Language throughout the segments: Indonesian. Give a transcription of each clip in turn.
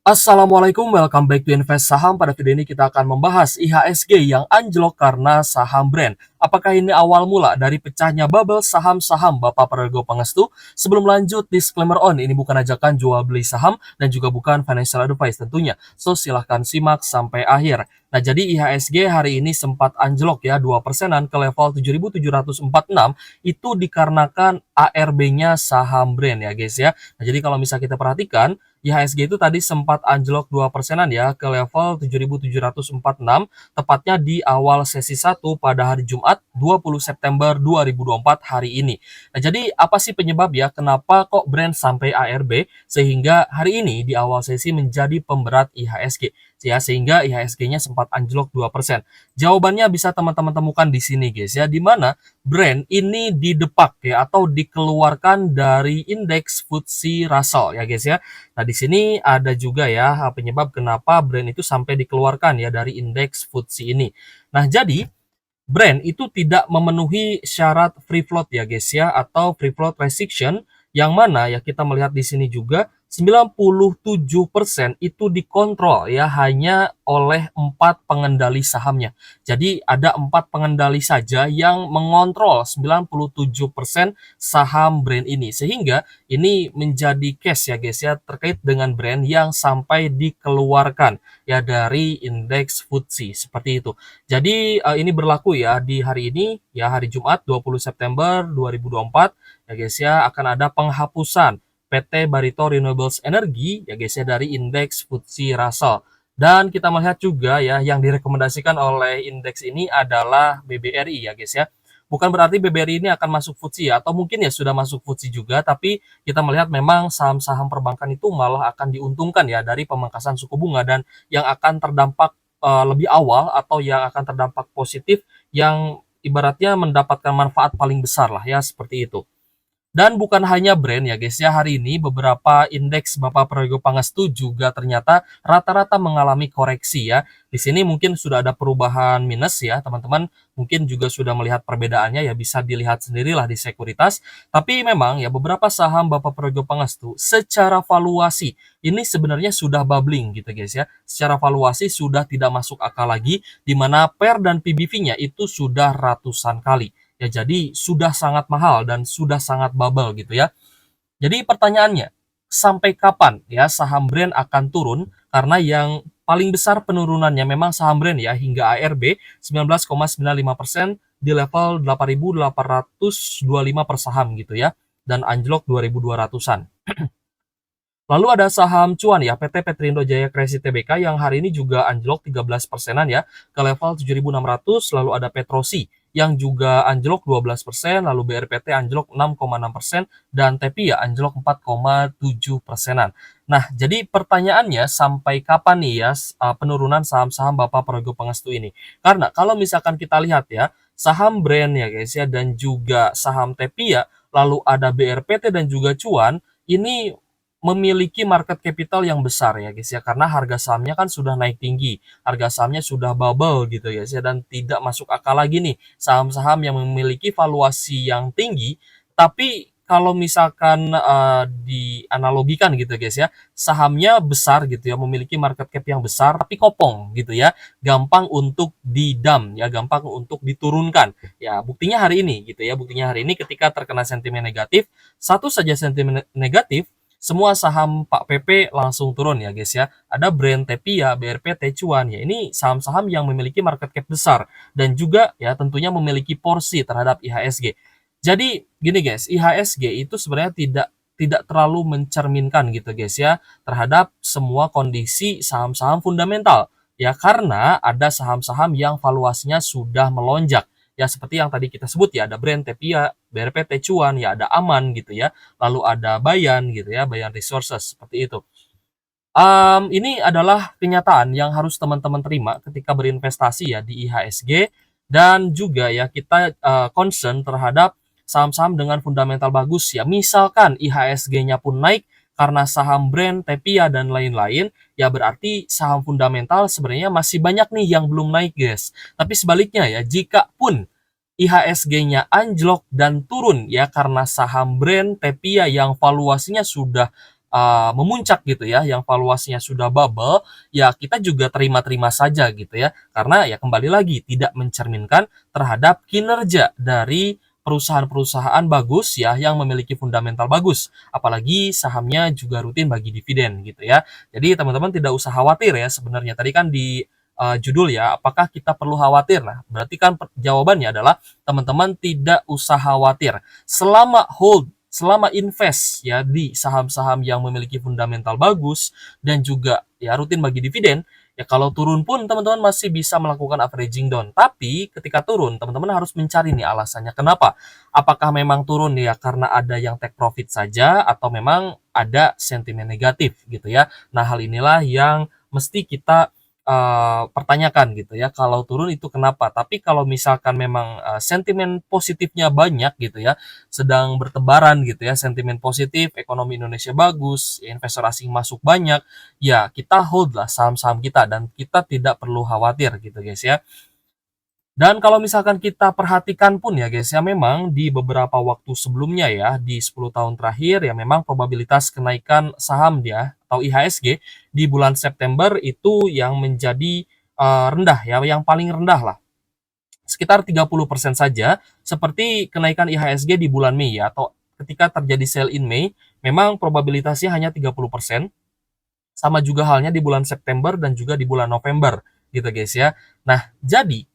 Assalamualaikum, welcome back to Invest Saham. Pada video ini kita akan membahas IHSG yang anjlok karena saham brand. Apakah ini awal mula dari pecahnya bubble saham-saham Bapak Prayogo Pangestu? Sebelum lanjut, disclaimer on, ini bukan ajakan jual beli saham dan juga bukan financial advice tentunya. So, silahkan simak sampai akhir. Nah, jadi IHSG hari ini sempat anjlok ya, 2%-an ke level 7.746, itu dikarenakan ARB-nya saham brand ya guys ya. Nah, jadi kalau misalnya kita perhatikan, IHSG itu tadi sempat anjlok 2%-an ya ke level 7.746, tepatnya di awal sesi 1 pada hari Jumat 20 September 2024 hari ini. Nah, jadi apa sih penyebab ya kenapa kok brand sampai ARB sehingga hari ini di awal sesi menjadi pemberat IHSG ya, sehingga IHSG-nya sempat anjlok 2%. Jawabannya bisa teman-teman temukan di sini guys ya, di mana brand ini didepak ya atau dikeluarkan dari indeks FTSE Russell ya guys ya. Nah, di sini ada juga ya penyebab kenapa brand itu sampai dikeluarkan ya dari indeks FTSE ini. Nah, jadi brand itu tidak memenuhi syarat free float ya guys ya, atau free float restriction, yang mana ya kita melihat di sini juga 97% itu dikontrol ya hanya oleh 4 pengendali sahamnya. Jadi ada 4 pengendali saja yang mengontrol 97% saham brand ini, sehingga ini menjadi case ya guys ya terkait dengan brand yang sampai dikeluarkan ya dari indeks FTSE seperti itu. Jadi ini berlaku ya di hari ini ya, hari Jumat 20 September 2024 ya guys ya, akan ada penghapusan PT Barito Renewables Energy ya guys ya dari indeks FTSE Russell. Dan kita melihat juga ya yang direkomendasikan oleh indeks ini adalah BBRI ya guys ya. Bukan berarti BBRI ini akan masuk FTSE ya, atau mungkin ya sudah masuk FTSE juga, tapi kita melihat memang saham-saham perbankan itu malah akan diuntungkan ya dari pemangkasan suku bunga, dan yang akan terdampak lebih awal atau yang akan terdampak positif yang ibaratnya mendapatkan manfaat paling besar lah ya, seperti itu. Dan bukan hanya brand ya guys ya, hari ini beberapa indeks Bapak Prayogo Pangestu juga ternyata rata-rata mengalami koreksi ya. Di sini mungkin sudah ada perubahan minus ya teman-teman, mungkin juga sudah melihat perbedaannya ya, bisa dilihat sendirilah di sekuritas. Tapi memang ya beberapa saham Bapak Prayogo Pangestu secara valuasi ini sebenarnya sudah bubbling gitu guys ya. Secara valuasi sudah tidak masuk akal lagi, di mana PER dan PBV-nya itu sudah ratusan kali. Ya, jadi sudah sangat mahal dan sudah sangat bubble gitu ya. Jadi pertanyaannya, sampai kapan ya saham brand akan turun? Karena yang paling besar penurunannya memang saham brand ya, hingga ARB 19,95% di level 8.825 per saham gitu ya, dan anjlok 2.200-an. Lalu ada saham cuan ya, PT Petrindo Jaya Kresi Tbk yang hari ini juga anjlok 13%-an ya ke level 7.600. Lalu ada Petrosi yang juga anjlok 12%, lalu BRPT anjlok 6,6%, dan Tepia anjlok 4,7%-an. Nah, jadi pertanyaannya sampai kapan nih ya penurunan saham-saham Bapak Prayogo Pangestu ini? Karena kalau misalkan kita lihat ya, saham brand ya guys ya, dan juga saham Tepia, lalu ada BRPT dan juga cuan, ini memiliki market capital yang besar ya guys ya, karena harga sahamnya kan sudah naik tinggi, harga sahamnya sudah bubble gitu ya guys ya, dan tidak masuk akal lagi nih saham-saham yang memiliki valuasi yang tinggi, tapi kalau misalkan dianalogikan gitu guys ya, sahamnya besar gitu ya, memiliki market cap yang besar, tapi kopong gitu ya, gampang untuk didump ya, gampang untuk diturunkan ya. Buktinya hari ini gitu ya, buktinya hari ini ketika terkena sentimen negatif, satu saja sentimen negatif, semua saham Pak PP langsung turun ya guys ya. Ada brand Tepia, BRPT, Cuan ya. Ini saham-saham yang memiliki market cap besar dan juga ya tentunya memiliki porsi terhadap IHSG. Jadi gini guys, IHSG itu sebenarnya tidak terlalu mencerminkan gitu guys ya terhadap semua kondisi saham-saham fundamental ya, karena ada saham-saham yang valuasinya sudah melonjak. Ya seperti yang tadi kita sebut ya, ada brand Tepia, BRPT, Cuan, ya ada Aman gitu ya, lalu ada Bayan gitu ya, Bayan Resources seperti itu. Ini adalah kenyataan yang harus teman-teman terima ketika berinvestasi ya di IHSG, dan juga ya kita concern terhadap saham-saham dengan fundamental bagus ya. Misalkan IHSG-nya pun naik karena saham brand, Tepia dan lain-lain, ya berarti saham fundamental sebenarnya masih banyak nih yang belum naik guys. Tapi sebaliknya ya, jika pun IHSG-nya anjlok dan turun ya karena saham brand, Tepia yang valuasinya sudah memuncak gitu ya, yang valuasinya sudah bubble, ya kita juga terima-terima saja gitu ya. Karena ya kembali lagi tidak mencerminkan terhadap kinerja dari perusahaan-perusahaan bagus ya yang memiliki fundamental bagus, apalagi sahamnya juga rutin bagi dividen gitu ya. Jadi teman-teman tidak usah khawatir ya sebenarnya. Tadi kan di judul ya, apakah kita perlu khawatir? Nah, berarti kan jawabannya adalah teman-teman tidak usah khawatir. Selama hold, selama invest ya di saham-saham yang memiliki fundamental bagus dan juga ya rutin bagi dividen, ya kalau turun pun teman-teman masih bisa melakukan averaging down. Tapi ketika turun, teman-teman harus mencari nih alasannya kenapa. Apakah memang turun ya karena ada yang take profit saja atau memang ada sentimen negatif gitu ya. Nah, hal inilah yang mesti kita pertanyakan gitu ya, kalau turun itu kenapa. Tapi kalau misalkan memang sentimen positifnya banyak gitu ya, sedang bertebaran gitu ya, sentimen positif, ekonomi Indonesia bagus, ya investor asing masuk banyak, ya kita hold lah saham-saham kita dan kita tidak perlu khawatir gitu guys ya. Dan kalau misalkan kita perhatikan pun ya guys ya, memang di beberapa waktu sebelumnya ya, di 10 tahun terakhir ya memang probabilitas kenaikan saham dia atau IHSG di bulan September itu yang menjadi rendah ya, yang paling rendah lah. Sekitar 30% saja, seperti kenaikan IHSG di bulan Mei ya, atau ketika terjadi sell in Mei, memang probabilitasnya hanya 30%, sama juga halnya di bulan September dan juga di bulan November gitu guys ya. Nah, jadi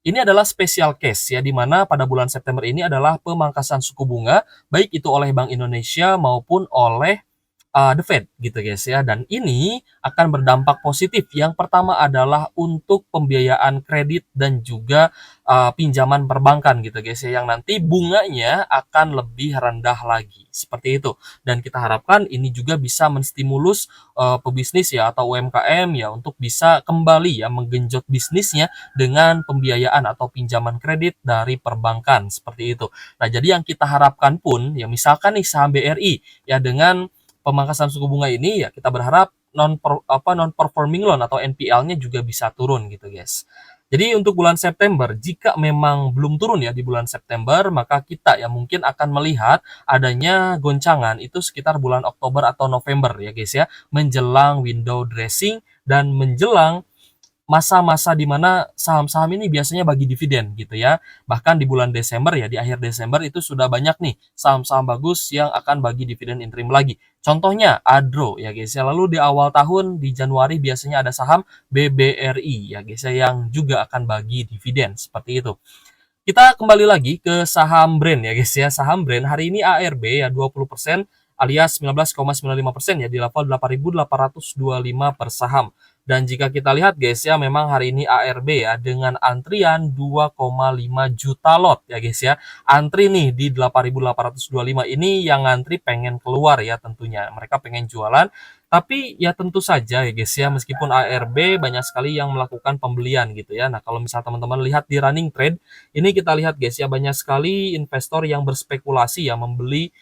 ini adalah special case ya, di mana pada bulan September ini adalah pemangkasan suku bunga, baik itu oleh Bank Indonesia maupun oleh The Fed gitu guys ya, dan ini akan berdampak positif. Yang pertama adalah untuk pembiayaan kredit dan juga pinjaman perbankan gitu guys ya, yang nanti bunganya akan lebih rendah lagi seperti itu. Dan kita harapkan ini juga bisa menstimulus pebisnis ya atau UMKM ya untuk bisa kembali ya menggenjot bisnisnya dengan pembiayaan atau pinjaman kredit dari perbankan seperti itu. Nah, jadi yang kita harapkan pun ya misalkan nih saham BRI ya dengan pemangkasan suku bunga ini ya kita berharap non performing loan atau NPL-nya juga bisa turun gitu guys. Jadi untuk bulan September, jika memang belum turun ya di bulan September, maka kita ya mungkin akan melihat adanya goncangan itu sekitar bulan Oktober atau November ya guys ya, menjelang window dressing dan menjelang masa-masa di mana saham-saham ini biasanya bagi dividen gitu ya. Bahkan di bulan Desember ya, di akhir Desember itu sudah banyak nih saham-saham bagus yang akan bagi dividen interim lagi. Contohnya Adro ya guys ya. Lalu di awal tahun di Januari biasanya ada saham BBRI ya guys ya yang juga akan bagi dividen seperti itu. Kita kembali lagi ke saham brand ya guys ya. Saham brand hari ini ARB ya 20% alias 19,95% ya di level 8.825 per saham. Dan jika kita lihat guys ya, memang hari ini ARB ya dengan antrian 2,5 juta lot ya guys ya. Antri nih di 8.825 ini yang ngantri pengen keluar ya tentunya. Mereka pengen jualan. Tapi ya tentu saja ya guys ya, meskipun ARB banyak sekali yang melakukan pembelian gitu ya. Nah, kalau misal teman-teman lihat di running trade, ini kita lihat guys ya, banyak sekali investor yang berspekulasi ya membeli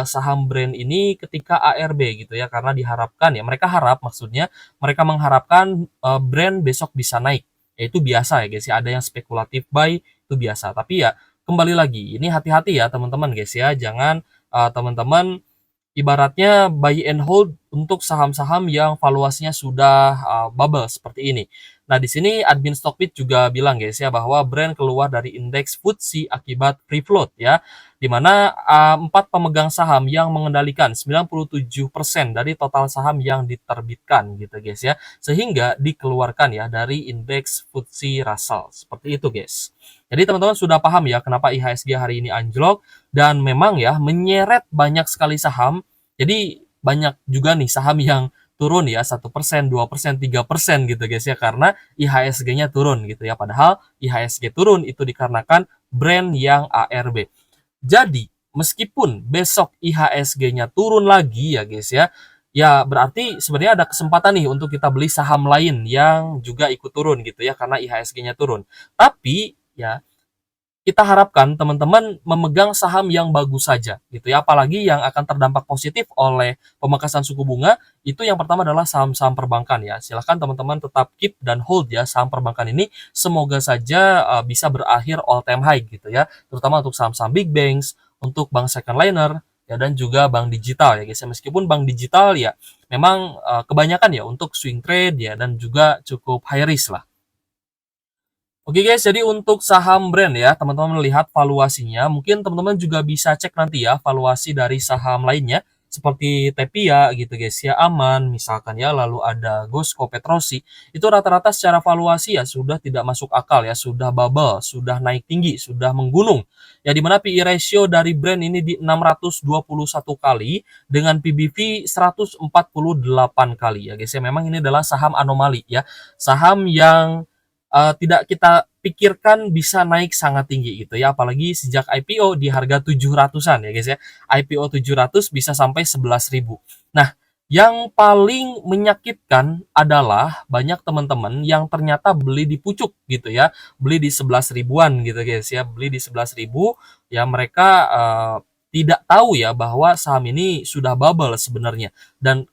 saham brand ini ketika ARB gitu ya, karena diharapkan ya, mereka harap maksudnya mereka mengharapkan brand besok bisa naik. Ya itu biasa ya guys ya, ada yang spekulatif buy itu biasa. Tapi ya kembali lagi, ini hati-hati ya teman-teman guys ya, jangan teman-teman ibaratnya buy and hold untuk saham-saham yang valuasinya sudah bubble seperti ini. Nah, di sini admin Stockbit juga bilang guys ya bahwa brand keluar dari indeks FTSE akibat free float ya, di mana 4 pemegang saham yang mengendalikan 97% dari total saham yang diterbitkan gitu guys ya, sehingga dikeluarkan ya dari indeks FTSE Russell seperti itu guys. Jadi teman-teman sudah paham ya kenapa IHSG hari ini anjlok dan memang ya menyeret banyak sekali saham. Jadi banyak juga nih saham yang turun ya 1%, 2%, 3% gitu guys ya karena IHSG-nya turun gitu ya. Padahal IHSG turun itu dikarenakan brand yang ARB. Jadi meskipun besok IHSG-nya turun lagi ya guys ya, ya berarti sebenarnya ada kesempatan nih untuk kita beli saham lain yang juga ikut turun gitu ya karena IHSG-nya turun. Tapi ya kita harapkan teman-teman memegang saham yang bagus saja gitu ya, apalagi yang akan terdampak positif oleh pemangkasan suku bunga. Itu yang pertama adalah saham-saham perbankan ya. Silahkan teman-teman tetap keep dan hold ya saham perbankan ini, semoga saja bisa berakhir all time high gitu ya, terutama untuk saham-saham big banks, untuk bank second liner, ya, dan juga bank digital ya guys ya. Meskipun bank digital ya memang kebanyakan ya untuk swing trade ya, dan juga cukup high risk lah. Oke guys, jadi untuk saham brand ya, teman-teman melihat valuasinya, mungkin teman-teman juga bisa cek nanti ya valuasi dari saham lainnya, seperti Tepia gitu guys ya, Aman misalkan ya, lalu ada Gosco Petrosi, itu rata-rata secara valuasi ya sudah tidak masuk akal ya, sudah bubble, sudah naik tinggi, sudah menggunung. Ya, dimana PE ratio dari brand ini di 621 kali, dengan PBV 148 kali ya guys ya, memang ini adalah saham anomali ya, saham yang tidak kita pikirkan bisa naik sangat tinggi gitu ya, apalagi sejak IPO di harga 700-an ya guys ya. IPO 700 bisa sampai 11.000. Nah, yang paling menyakitkan adalah banyak teman-teman yang ternyata beli di pucuk gitu ya, beli di 11 ribuan gitu guys ya, beli di 11.000 ya, mereka tidak tahu ya bahwa saham ini sudah bubble sebenarnya, dan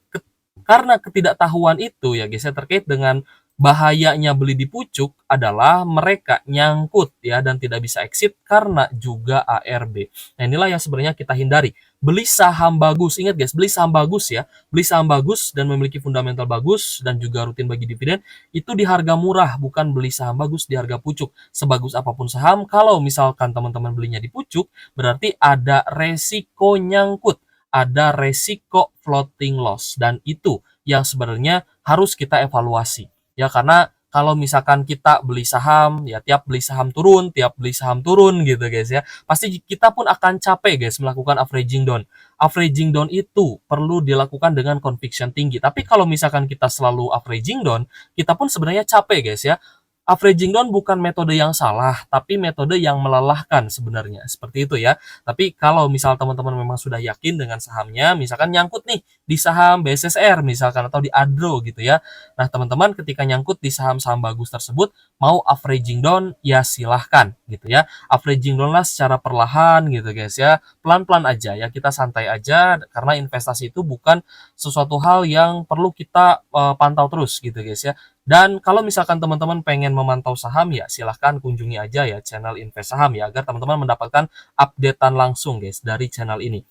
karena ketidaktahuan itu ya guys ya, terkait dengan bahayanya beli di pucuk adalah mereka nyangkut ya, dan tidak bisa exit karena juga ARB. Nah, inilah yang sebenarnya kita hindari. Beli saham bagus, ingat guys, beli saham bagus ya, beli saham bagus dan memiliki fundamental bagus dan juga rutin bagi dividen, itu di harga murah, bukan beli saham bagus di harga pucuk. Sebagus apapun saham, kalau misalkan teman-teman belinya di pucuk, berarti ada resiko nyangkut, ada resiko floating loss, dan itu yang sebenarnya harus kita evaluasi. Ya, karena kalau misalkan kita beli saham, ya tiap beli saham turun, tiap beli saham turun gitu guys ya, pasti kita pun akan capek guys melakukan averaging down. Averaging down itu perlu dilakukan dengan conviction tinggi. Tapi kalau misalkan kita selalu averaging down, kita pun sebenarnya capek guys ya. Averaging down bukan metode yang salah, tapi metode yang melelahkan sebenarnya. Seperti itu ya. Tapi kalau misal teman-teman memang sudah yakin dengan sahamnya, misalkan nyangkut nih di saham BSSR misalkan, atau di Adro gitu ya. Nah, teman-teman ketika nyangkut di saham-saham bagus tersebut, mau averaging down ya silahkan gitu ya. Averaging down lah secara perlahan gitu guys ya. Pelan-pelan aja ya, kita santai aja, karena investasi itu bukan sesuatu hal yang perlu kita pantau terus gitu guys ya. Dan kalau misalkan teman-teman pengen memantau saham ya silahkan kunjungi aja ya channel Invest Saham ya, agar teman-teman mendapatkan updatean langsung guys dari channel ini.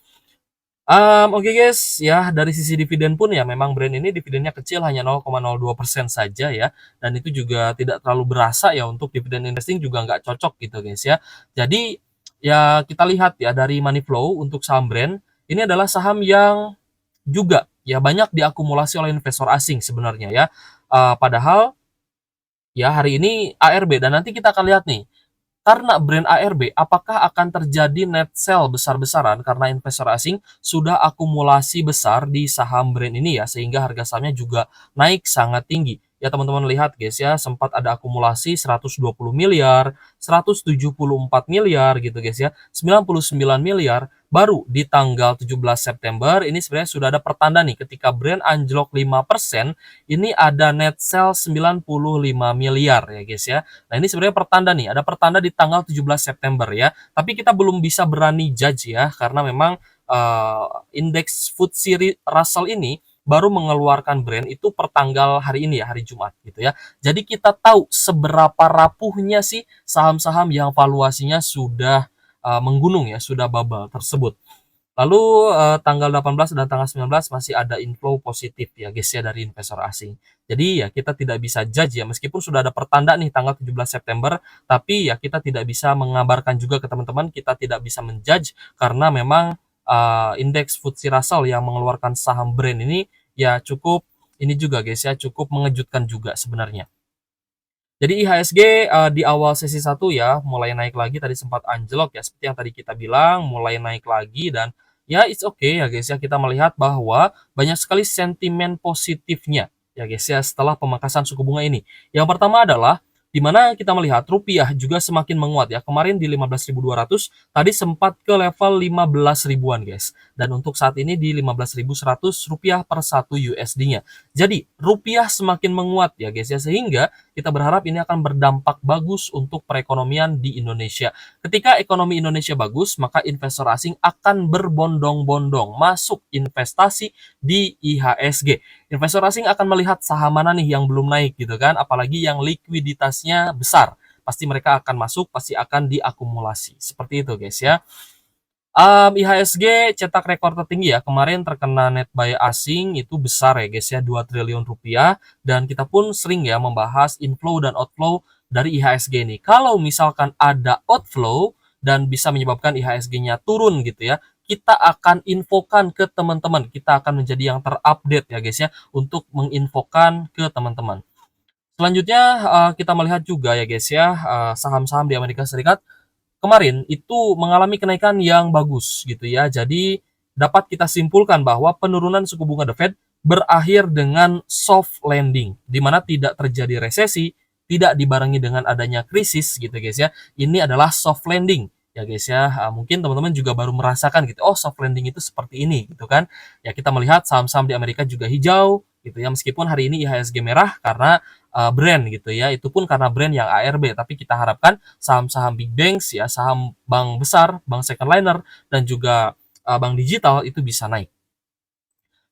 Oke guys, ya dari sisi dividen pun ya memang brand ini dividennya kecil, hanya 0,02% saja ya, dan itu juga tidak terlalu berasa ya, untuk dividen investing juga nggak cocok gitu guys ya. Jadi ya kita lihat ya dari money flow untuk saham brand, ini adalah saham yang juga ya banyak diakumulasi oleh investor asing sebenarnya ya. Padahal ya hari ini ARB, dan nanti kita akan lihat nih, karena brand ARB, apakah akan terjadi net sell besar-besaran karena investor asing sudah akumulasi besar di saham brand ini ya, sehingga harga sahamnya juga naik sangat tinggi. Ya teman-teman lihat guys ya, sempat ada akumulasi 120 miliar, 174 miliar gitu guys ya, 99 miliar, baru di tanggal 17 September ini sebenarnya sudah ada pertanda nih, ketika brand anjlok 5%, ini ada net sell 95 miliar ya guys ya. Nah, ini sebenarnya pertanda nih, ada pertanda di tanggal 17 September ya. Tapi kita belum bisa berani judge ya, karena memang indeks FTSE Russell ini baru mengeluarkan brand itu per tanggal hari ini ya, hari Jumat gitu ya. Jadi kita tahu seberapa rapuhnya sih saham-saham yang valuasinya sudah menggunung ya, sudah bubble tersebut. Lalu tanggal 18 dan tanggal 19 masih ada inflow positif ya guys ya dari investor asing. Jadi ya kita tidak bisa judge ya, meskipun sudah ada pertanda nih tanggal 17 September, tapi ya kita tidak bisa mengabarkan juga ke teman-teman, kita tidak bisa menjudge, karena memang indeks FTSE Russell yang mengeluarkan saham brand ini ya cukup ini juga guys ya, cukup mengejutkan juga sebenarnya. Jadi IHSG di awal sesi 1 ya mulai naik lagi, tadi sempat anjlok ya seperti yang tadi kita bilang, mulai naik lagi, dan ya it's okay ya guys ya, kita melihat bahwa banyak sekali sentimen positifnya ya guys ya setelah pemangkasan suku bunga ini. Yang pertama adalah di mana kita melihat rupiah juga semakin menguat ya. Kemarin di 15.200, tadi sempat ke level 15 ribuan guys. Dan untuk saat ini di 15.100 rupiah per 1 USD-nya. Jadi rupiah semakin menguat ya guys ya, sehingga kita berharap ini akan berdampak bagus untuk perekonomian di Indonesia. Ketika ekonomi Indonesia bagus, maka investor asing akan berbondong-bondong masuk investasi di IHSG. Investor asing akan melihat saham mana nih yang belum naik gitu kan, apalagi yang likuiditasnya besar. Pasti mereka akan masuk, pasti akan diakumulasi. Seperti itu guys ya. IHSG cetak rekor tertinggi ya, kemarin terkena net buy asing itu besar ya guys ya, 2 triliun rupiah, dan kita pun sering ya membahas inflow dan outflow dari IHSG ini. Kalau misalkan ada outflow dan bisa menyebabkan IHSG-nya turun gitu ya, kita akan infokan ke teman-teman, kita akan menjadi yang terupdate ya guys ya, untuk menginfokan ke teman-teman. Selanjutnya kita melihat juga ya guys ya, saham-saham di Amerika Serikat kemarin itu mengalami kenaikan yang bagus gitu ya. Jadi dapat kita simpulkan bahwa penurunan suku bunga The Fed berakhir dengan soft landing, di mana tidak terjadi resesi, tidak dibarengi dengan adanya krisis gitu guys ya. Ini adalah soft landing ya guys ya. Mungkin teman-teman juga baru merasakan gitu, oh soft landing itu seperti ini gitu kan. Ya kita melihat saham-saham di Amerika juga hijau gitu ya, meskipun hari ini IHSG merah karena brand gitu ya, itu pun karena brand yang ARB, tapi kita harapkan saham-saham big banks ya, saham bank besar, bank second liner, dan juga bank digital itu bisa naik.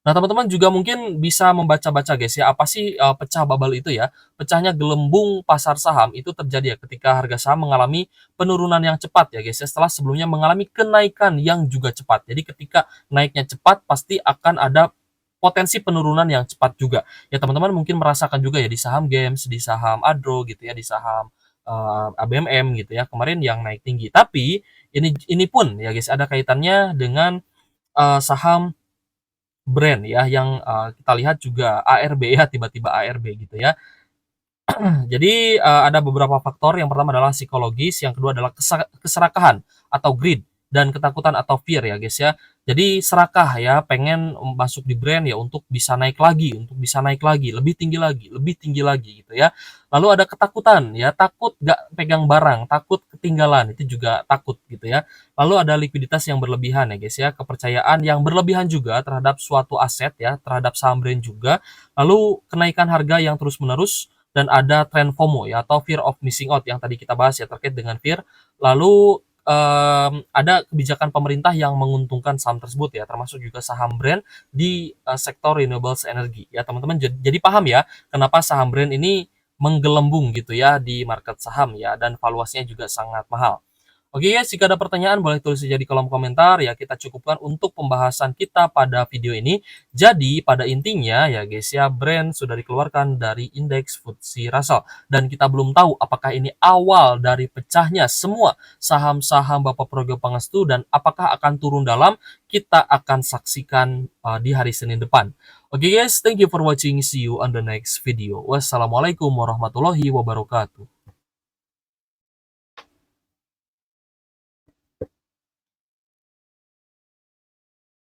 Nah, teman-teman juga mungkin bisa membaca-baca guys ya, apa sih pecah bubble itu ya? Pecahnya gelembung pasar saham itu terjadi ya ketika harga saham mengalami penurunan yang cepat ya guys ya, setelah sebelumnya mengalami kenaikan yang juga cepat. Jadi ketika naiknya cepat pasti akan ada potensi penurunan yang cepat juga. Ya teman-teman mungkin merasakan juga ya di saham games, di saham Adro gitu ya, di saham ABMM gitu ya, kemarin yang naik tinggi. Tapi ini pun ya guys ada kaitannya dengan saham brand ya yang kita lihat juga ARB ya, tiba-tiba ARB gitu ya. Jadi ada beberapa faktor, yang pertama adalah psikologis, yang kedua adalah keserakahan atau greed, dan ketakutan atau fear ya guys ya. Jadi serakah ya, pengen masuk di brand ya untuk bisa naik lagi, untuk bisa naik lagi, lebih tinggi lagi gitu ya. Lalu ada ketakutan ya, takut gak pegang barang, takut ketinggalan, itu juga takut gitu ya. Lalu ada likuiditas yang berlebihan ya guys ya, kepercayaan yang berlebihan juga terhadap suatu aset ya, terhadap saham brand juga. Lalu kenaikan harga yang terus-menerus, dan ada tren FOMO ya, atau fear of missing out yang tadi kita bahas ya, terkait dengan fear. Lalu ada kebijakan pemerintah yang menguntungkan saham tersebut ya, termasuk juga saham brand di sektor renewables energy ya teman-teman. Jadi paham ya kenapa saham brand ini menggelembung gitu ya di market saham ya, dan valuasinya juga sangat mahal. Oke guys, jika ada pertanyaan boleh tulis saja di kolom komentar ya, kita cukupkan untuk pembahasan kita pada video ini. Jadi pada intinya ya guys ya, brand sudah dikeluarkan dari indeks FTSE Russell, dan kita belum tahu apakah ini awal dari pecahnya semua saham-saham Bapak Prabowo Pangestu, dan apakah akan turun dalam, kita akan saksikan di hari Senin depan. Oke guys, thank you for watching, see you on the next video. Wassalamualaikum warahmatullahi wabarakatuh.